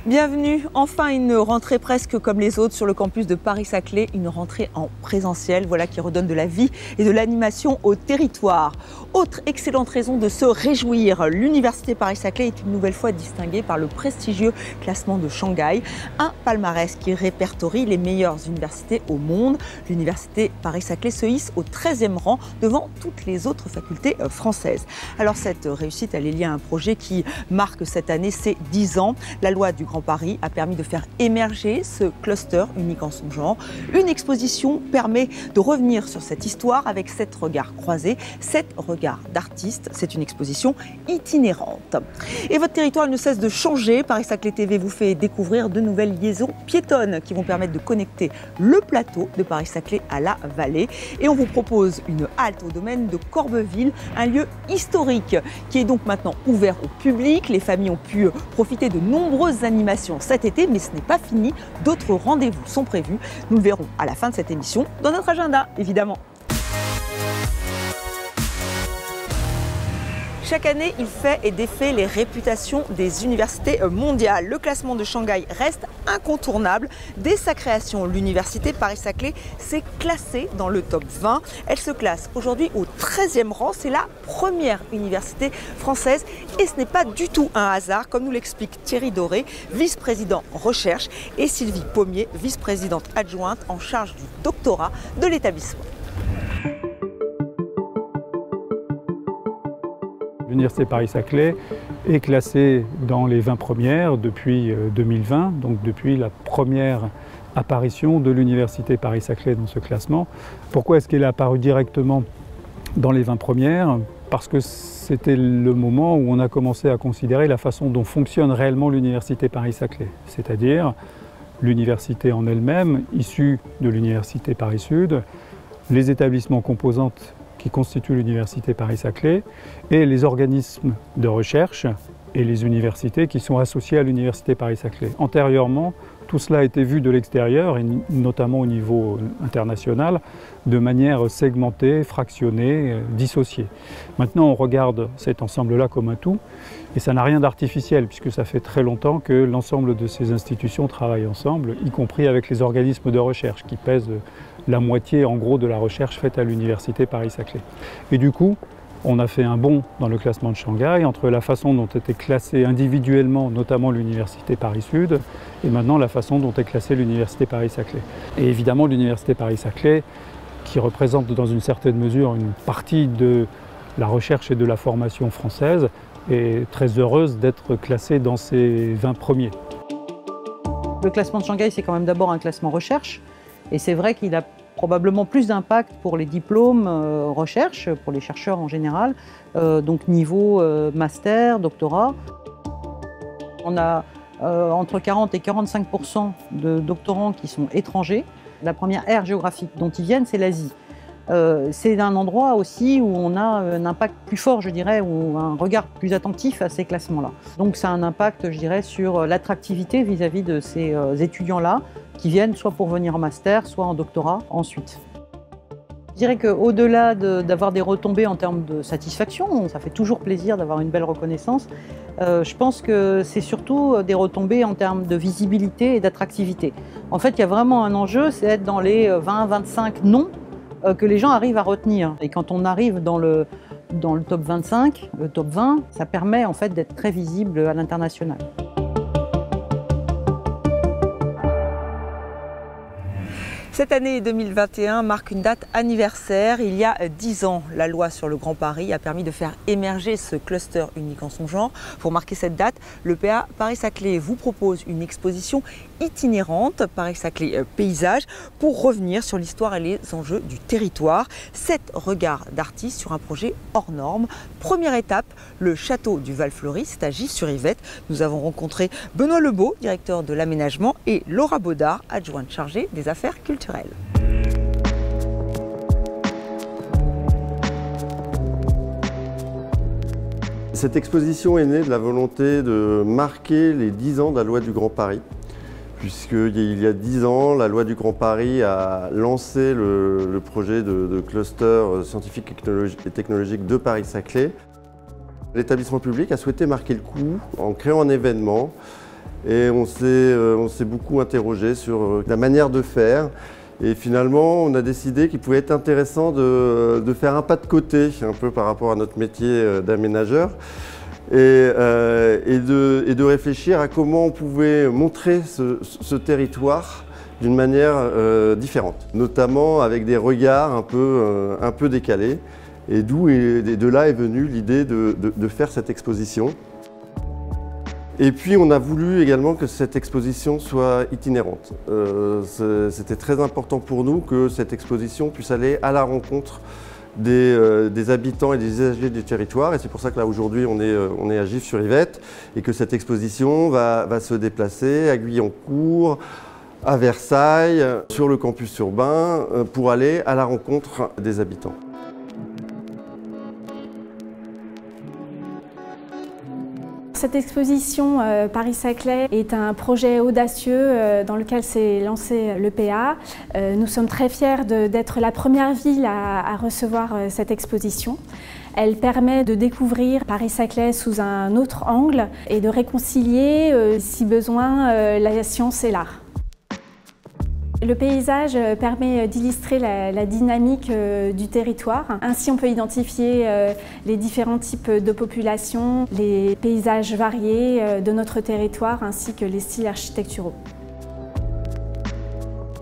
Bienvenue, enfin une rentrée presque comme les autres sur le campus de Paris-Saclay, une rentrée en présentiel, voilà qui redonne de la vie et de l'animation au territoire. Autre excellente raison de se réjouir, l'Université Paris-Saclay est une nouvelle fois distinguée par le prestigieux classement de Shanghai, un palmarès qui répertorie les meilleures universités au monde. L'Université Paris-Saclay se hisse au 13e rang devant toutes les autres facultés françaises. Alors cette réussite, elle est liée à un projet qui marque cette année ses 10 ans. La loi du Grand Paris a permis de faire émerger ce cluster unique en son genre. Une exposition permet de revenir sur cette histoire avec 7 regards croisés, 7 regards d'artistes. C'est une exposition itinérante. Et votre territoire ne cesse de changer. Paris-Saclay TV vous fait découvrir de nouvelles liaisons piétonnes qui vont permettre de connecter le plateau de Paris-Saclay à la vallée. Et on vous propose une halte au domaine de Corbeville, un lieu historique qui est donc maintenant ouvert au public. Les familles ont pu profiter de nombreuses animations cet été, mais ce n'est pas fini. D'autres rendez-vous sont prévus. Nous le verrons à la fin de cette émission dans notre agenda, évidemment. Chaque année, il fait et défait les réputations des universités mondiales. Le classement de Shanghai reste incontournable. Dès sa création, l'université Paris-Saclay s'est classée dans le top 20. Elle se classe aujourd'hui au 13e rang. C'est la première université française et ce n'est pas du tout un hasard, comme nous l'explique Thierry Doré, vice-président recherche, et Sylvie Pommier, vice-présidente adjointe en charge du doctorat de l'établissement. L'Université Paris-Saclay est classée dans les 20 premières depuis 2020, donc depuis la première apparition de l'Université Paris-Saclay dans ce classement. Pourquoi est-ce qu'elle est apparue directement dans les 20 premières? Parce que c'était le moment où on a commencé à considérer la façon dont fonctionne réellement l'Université Paris-Saclay, c'est-à-dire l'université en elle-même, issue de l'Université Paris-Sud, les établissements composantes qui constituent l'Université Paris-Saclay et les organismes de recherche et les universités qui sont associés à l'Université Paris-Saclay. Antérieurement, tout cela a été vu de l'extérieur, et notamment au niveau international, de manière segmentée, fractionnée, dissociée. Maintenant, on regarde cet ensemble-là comme un tout, et ça n'a rien d'artificiel, puisque ça fait très longtemps que l'ensemble de ces institutions travaillent ensemble, y compris avec les organismes de recherche, qui pèsent la moitié, en gros, de la recherche faite à l'Université Paris-Saclay. Et du coup, on a fait un bond dans le classement de Shanghai entre la façon dont était classée individuellement, notamment l'Université Paris-Sud, et maintenant la façon dont est classée l'Université Paris-Saclay. Et évidemment, l'Université Paris-Saclay, qui représente dans une certaine mesure une partie de la recherche et de la formation française, est très heureuse d'être classée dans ces 20 premiers. Le classement de Shanghai, c'est quand même d'abord un classement recherche, et c'est vrai qu'il a probablement plus d'impact pour les diplômes recherche, pour les chercheurs en général, donc niveau master, doctorat. On a entre 40 et 45% de doctorants qui sont étrangers. La première aire géographique dont ils viennent, c'est l'Asie. C'est un endroit aussi où on a un impact plus fort, je dirais, ou un regard plus attentif à ces classements-là. Donc ça a un impact, je dirais, sur l'attractivité vis-à-vis de ces étudiants-là, qui viennent soit pour venir en master, soit en doctorat ensuite. Je dirais qu'au-delà d'avoir des retombées en termes de satisfaction, ça fait toujours plaisir d'avoir une belle reconnaissance, je pense que c'est surtout des retombées en termes de visibilité et d'attractivité. En fait, il y a vraiment un enjeu, c'est être dans les 20-25 noms que les gens arrivent à retenir. Et quand on arrive dans le top 25, le top 20, ça permet en fait d'être très visible à l'international. Cette année 2021 marque une date anniversaire. Il y a 10 ans, la loi sur le Grand Paris a permis de faire émerger ce cluster unique en son genre. Pour marquer cette date, le PA Paris-Saclay vous propose une exposition itinérante, Paris-Saclay Paysage, pour revenir sur l'histoire et les enjeux du territoire. 7 regards d'artistes sur un projet hors norme. Première étape, le château du Val-Fleury, c'est à Gif-sur-Yvette. Nous avons rencontré Benoît Lebeau, directeur de l'aménagement, et Laura Baudard, adjointe chargée des affaires culturelles. Cette exposition est née de la volonté de marquer les 10 ans de la loi du Grand Paris, puisqu'il y a 10 ans, la loi du Grand Paris a lancé le projet de cluster scientifique et technologique de Paris-Saclay. L'établissement public a souhaité marquer le coup en créant un événement et on s'est beaucoup interrogé sur la manière de faire. Et finalement, on a décidé qu'il pouvait être intéressant de faire un pas de côté, un peu par rapport à notre métier d'aménageur, et de réfléchir à comment on pouvait montrer ce territoire d'une manière différente, notamment avec des regards un peu décalés. Et de là est venue l'idée de faire cette exposition. Et puis on a voulu également que cette exposition soit itinérante. C'était très important pour nous que cette exposition puisse aller à la rencontre des habitants et des usagers du territoire. Et c'est pour ça que là aujourd'hui on est à Gif-sur-Yvette et que cette exposition va se déplacer à Guyancourt, à Versailles, sur le campus urbain, pour aller à la rencontre des habitants. Cette exposition Paris-Saclay est un projet audacieux dans lequel s'est lancé l'EPA. Nous sommes très fiers d'être la première ville à recevoir cette exposition. Elle permet de découvrir Paris-Saclay sous un autre angle et de réconcilier, si besoin, la science et l'art. Le paysage permet d'illustrer la dynamique du territoire. Ainsi, on peut identifier les différents types de populations, les paysages variés de notre territoire, ainsi que les styles architecturaux.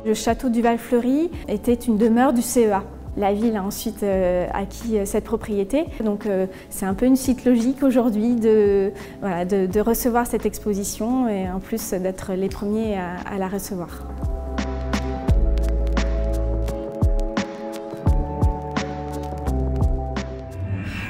Le château du Val-Fleury était une demeure du CEA. La ville a ensuite acquis cette propriété, donc c'est un peu une suite logique aujourd'hui de recevoir cette exposition et en plus d'être les premiers à la recevoir.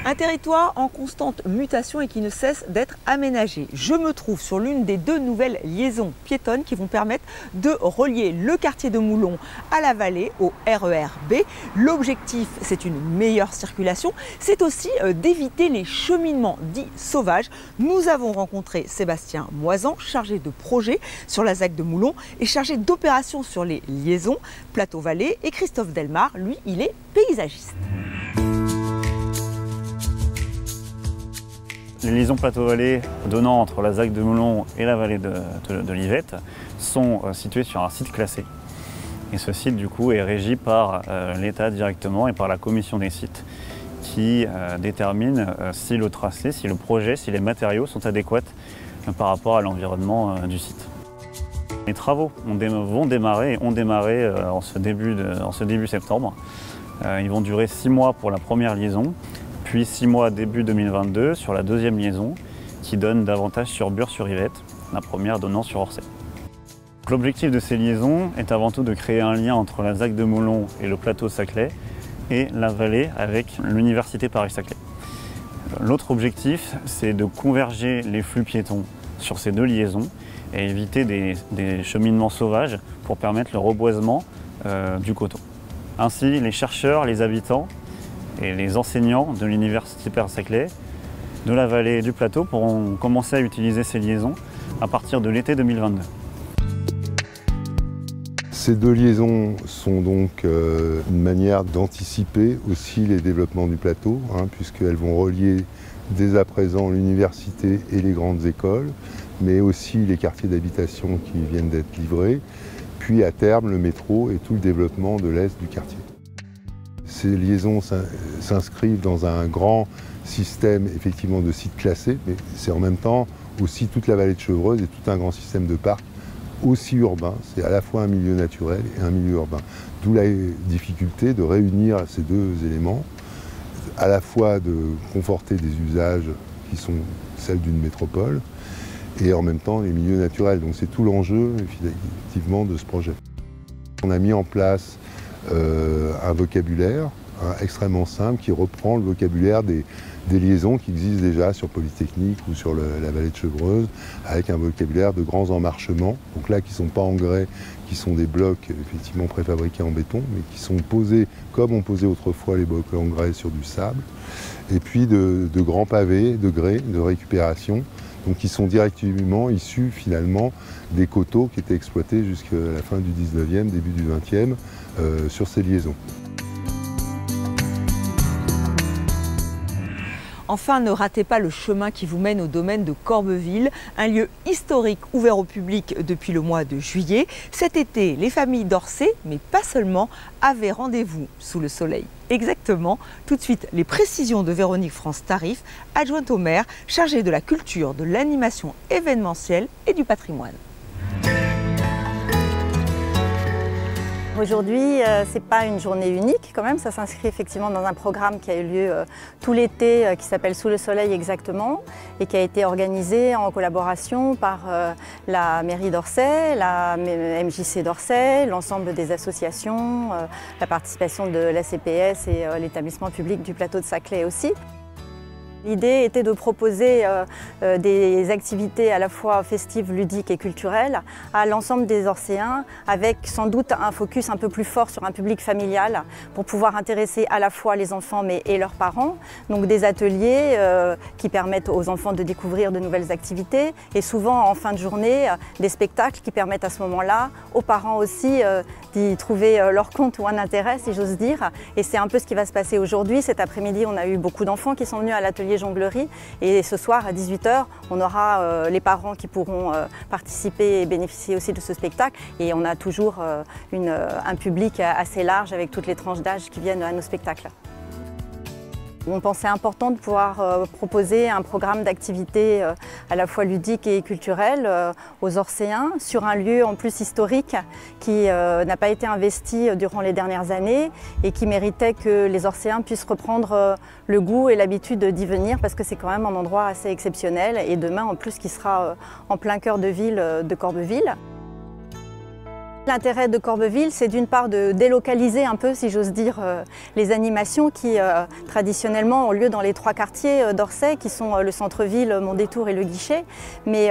Un territoire en constante mutation et qui ne cesse d'être aménagé. Je me trouve sur l'une des 2 nouvelles liaisons piétonnes qui vont permettre de relier le quartier de Moulons à la vallée, au RER B. L'objectif, c'est une meilleure circulation. C'est aussi d'éviter les cheminements dits sauvages. Nous avons rencontré Sébastien Moisan, chargé de projet sur la ZAC de Moulons et chargé d'opérations sur les liaisons Plateau-Vallée. Et Christophe Delmar, lui, il est paysagiste. Les liaisons Plateau-Vallée donnant entre la ZAC de Moulons et la vallée de l'Yvette sont situées sur un site classé. Et ce site du coup est régi par l'État directement et par la commission des sites qui détermine si le tracé, si le projet, si les matériaux sont adéquats par rapport à l'environnement du site. Les travaux vont démarrer et ont démarré en ce début septembre. Ils vont durer 6 mois pour la première liaison, puis 6 mois début 2022 sur la 2e liaison qui donne davantage sur Bure-sur-Yvette, la première donnant sur Orsay. L'objectif de ces liaisons est avant tout de créer un lien entre la ZAC de Moulons et le plateau Saclay et la vallée avec l'université Paris-Saclay. L'autre objectif, c'est de converger les flux piétons sur ces 2 liaisons et éviter des cheminements sauvages pour permettre le reboisement du coteau. Ainsi, les chercheurs, les habitants et les enseignants de l'université Paris-Saclay, de la vallée et du plateau pourront commencer à utiliser ces liaisons à partir de l'été 2022. Ces 2 liaisons sont donc une manière d'anticiper aussi les développements du plateau, puisqu'elles vont relier dès à présent l'université et les grandes écoles, mais aussi les quartiers d'habitation qui viennent d'être livrés, puis à terme le métro et tout le développement de l'est du quartier. Ces liaisons s'inscrivent dans un grand système effectivement de sites classés, mais c'est en même temps aussi toute la vallée de Chevreuse et tout un grand système de parcs aussi urbain. C'est à la fois un milieu naturel et un milieu urbain. D'où la difficulté de réunir ces 2 éléments, à la fois de conforter des usages qui sont celles d'une métropole et en même temps les milieux naturels. Donc c'est tout l'enjeu effectivement de ce projet. On a mis en place un vocabulaire extrêmement simple qui reprend le vocabulaire des liaisons qui existent déjà sur Polytechnique ou sur la vallée de Chevreuse, avec un vocabulaire de grands emmarchements, donc là qui ne sont pas en grès, qui sont des blocs effectivement préfabriqués en béton, mais qui sont posés comme on posait autrefois les blocs en grès sur du sable, et puis de grands pavés de grès, de récupération, donc qui sont directement issus finalement des coteaux qui étaient exploités jusqu'à la fin du 19e, début du 20e sur ces liaisons. Enfin, ne ratez pas le chemin qui vous mène au domaine de Corbeville, un lieu historique ouvert au public depuis le mois de juillet. Cet été, les familles d'Orsay, mais pas seulement, avaient rendez-vous sous le soleil. Exactement. Tout de suite, les précisions de Véronique France-Tarif, adjointe au maire, chargée de la culture, de l'animation événementielle et du patrimoine. Aujourd'hui, ce n'est pas une journée unique quand même, ça s'inscrit effectivement dans un programme qui a eu lieu tout l'été, qui s'appelle Sous le soleil exactement, et qui a été organisé en collaboration par la mairie d'Orsay, la MJC d'Orsay, l'ensemble des associations, la participation de la CPS et l'établissement public du plateau de Saclay aussi. L'idée était de proposer des activités à la fois festives, ludiques et culturelles à l'ensemble des Orséens, avec sans doute un focus un peu plus fort sur un public familial pour pouvoir intéresser à la fois les enfants et leurs parents. Donc des ateliers qui permettent aux enfants de découvrir de nouvelles activités et souvent en fin de journée des spectacles qui permettent à ce moment-là aux parents aussi d'y trouver leur compte ou un intérêt, si j'ose dire. Et c'est un peu ce qui va se passer aujourd'hui. Cet après-midi, on a eu beaucoup d'enfants qui sont venus à l'atelier jonglerie et ce soir à 18 h, on aura les parents qui pourront participer et bénéficier aussi de ce spectacle. Et on a toujours un public assez large avec toutes les tranches d'âge qui viennent à nos spectacles. On pensait important de pouvoir proposer un programme d'activités à la fois ludique et culturel aux Orséens sur un lieu en plus historique qui n'a pas été investi durant les dernières années et qui méritait que les Orséens puissent reprendre le goût et l'habitude d'y venir parce que c'est quand même un endroit assez exceptionnel et demain en plus qui sera en plein cœur de ville de Corbeville. L'intérêt de Corbeville, c'est d'une part de délocaliser un peu, si j'ose dire, les animations qui traditionnellement ont lieu dans les trois quartiers d'Orsay, qui sont le centre-ville, Mondétour et le Guichet. Mais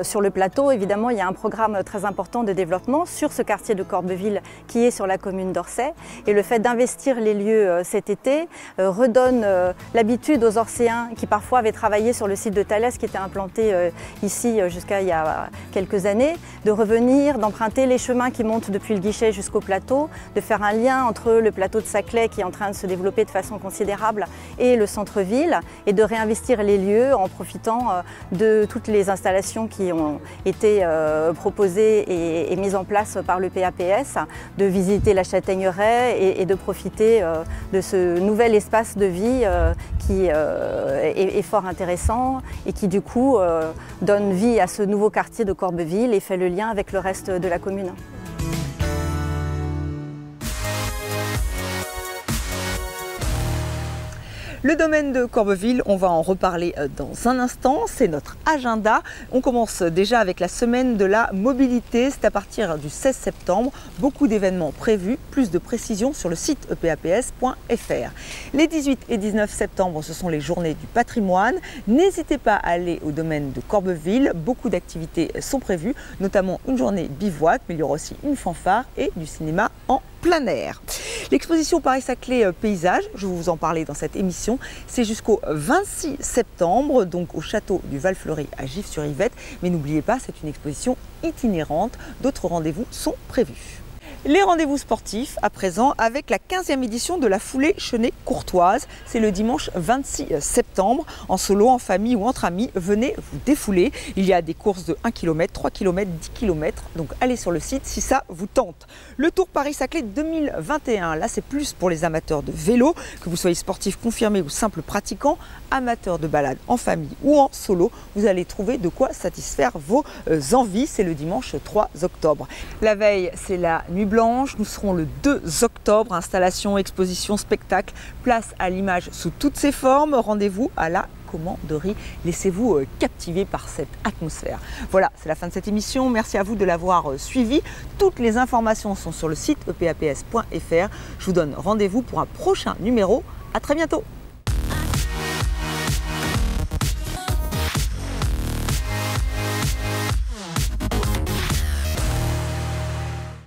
sur le plateau, évidemment, il y a un programme très important de développement sur ce quartier de Corbeville qui est sur la commune d'Orsay. Et le fait d'investir les lieux cet été redonne l'habitude aux Orséens qui parfois avaient travaillé sur le site de Thalès, qui était implanté ici jusqu'à il y a quelques années, de revenir, d'emprunter les chemins qui monte depuis le Guichet jusqu'au plateau, de faire un lien entre le plateau de Saclay qui est en train de se développer de façon considérable et le centre-ville et de réinvestir les lieux en profitant de toutes les installations qui ont été proposées et mises en place par le PAPS, de visiter la Châtaigneraie et de profiter de ce nouvel espace de vie qui est fort intéressant et qui du coup donne vie à ce nouveau quartier de Corbeville et fait le lien avec le reste de la commune. Le domaine de Corbeville, on va en reparler dans un instant, c'est notre agenda. On commence déjà avec la semaine de la mobilité, c'est à partir du 16 septembre, beaucoup d'événements prévus, plus de précisions sur le site epaps.fr. Les 18 et 19 septembre, ce sont les journées du patrimoine. N'hésitez pas à aller au domaine de Corbeville, beaucoup d'activités sont prévues, notamment une journée bivouac, mais il y aura aussi une fanfare et du cinéma en plein air. L'exposition Paris-Saclay Paysage, je vais vous en parler dans cette émission, c'est jusqu'au 26 septembre, donc au château du Val-Fleury à Gif-sur-Yvette. Mais n'oubliez pas, c'est une exposition itinérante, d'autres rendez-vous sont prévus. Les rendez-vous sportifs à présent avec la 15e édition de la foulée Chenée-Courtoise. C'est le dimanche 26 septembre. En solo, en famille ou entre amis, venez vous défouler. Il y a des courses de 1 km, 3 km, 10 km. Donc allez sur le site si ça vous tente. Le Tour Paris-Saclay 2021, là c'est plus pour les amateurs de vélo, que vous soyez sportif confirmé ou simple pratiquant, amateur de balade en famille ou en solo, vous allez trouver de quoi satisfaire vos envies. C'est le dimanche 3 octobre. La veille, c'est la nuit blanche. Nous serons le 2 octobre. Installation, exposition, spectacle, place à l'image sous toutes ses formes. Rendez-vous à la commanderie. Laissez-vous captiver par cette atmosphère. Voilà, c'est la fin de cette émission. Merci à vous de l'avoir suivi. Toutes les informations sont sur le site epaps.fr. Je vous donne rendez-vous pour un prochain numéro. À très bientôt.